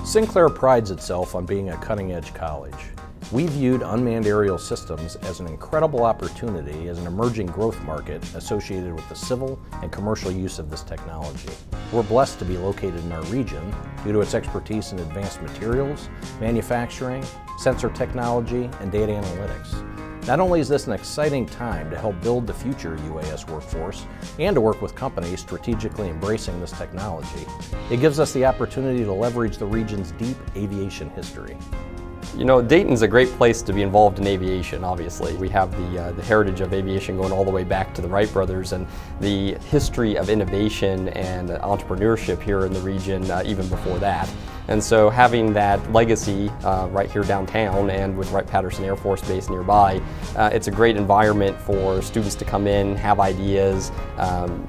Sinclair prides itself on being a cutting-edge college. We viewed unmanned aerial systems as an incredible opportunity as an emerging growth market associated with the civil and commercial use of this technology. We're blessed to be located in our region due to its expertise in advanced materials, manufacturing, sensor technology, and data analytics. Not only is this an exciting time to help build the future UAS workforce and to work with companies strategically embracing this technology, it gives us the opportunity to leverage the region's deep aviation history. You know, Dayton's a great place to be involved in aviation, obviously. We have the heritage of aviation going all the way back to the Wright brothers and the history of innovation and entrepreneurship here in the region even before that. And so having that legacy right here downtown and with Wright-Patterson Air Force Base nearby, it's a great environment for students to come in, have ideas,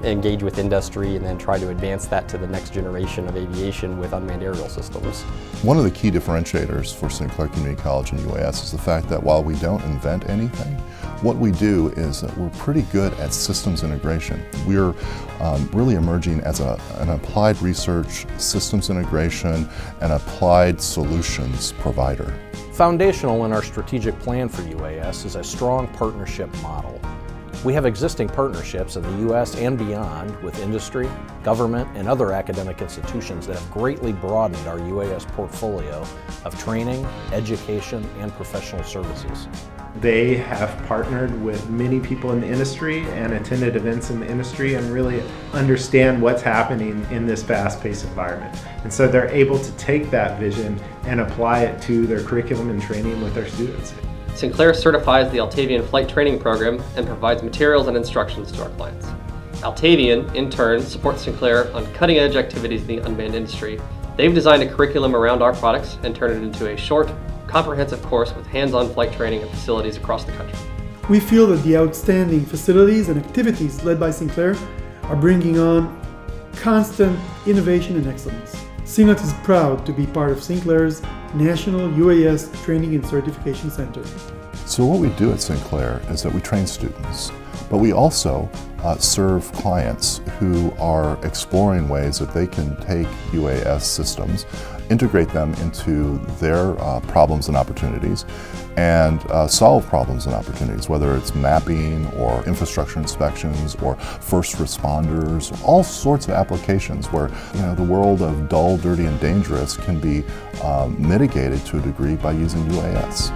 engage with industry, and then try to advance that to the next generation of aviation with unmanned aerial systems. One of the key differentiators for Sinclair Community College and UAS is the fact that while we don't invent anything, what we do is that we're pretty good at systems integration. We're really emerging as an applied research, systems integration, and applied solutions provider. Foundational in our strategic plan for UAS is a strong partnership model. We have existing partnerships in the U.S. and beyond with industry, government, and other academic institutions that have greatly broadened our UAS portfolio of training, education, and professional services. They have partnered with many people in the industry and attended events in the industry and really understand what's happening in this fast-paced environment. And so they're able to take that vision and apply it to their curriculum and training with their students. Sinclair certifies the Altavian Flight Training Program and provides materials and instructions to our clients. Altavian, in turn, supports Sinclair on cutting-edge activities in the unmanned industry. They've designed a curriculum around our products and turned it into a short, comprehensive course with hands-on flight training at facilities across the country. We feel that the outstanding facilities and activities led by Sinclair are bringing on constant innovation and excellence. CNUT is proud to be part of Sinclair's National UAS Training and Certification Center. So what we do at Sinclair is that we train students, but we also serve clients who are exploring ways that they can take UAS systems, integrate them into their problems and opportunities, and solve problems and opportunities, whether it's mapping or infrastructure inspections or first responders, all sorts of applications where the world of dull, dirty, and dangerous can be mitigated to a degree by using UAS.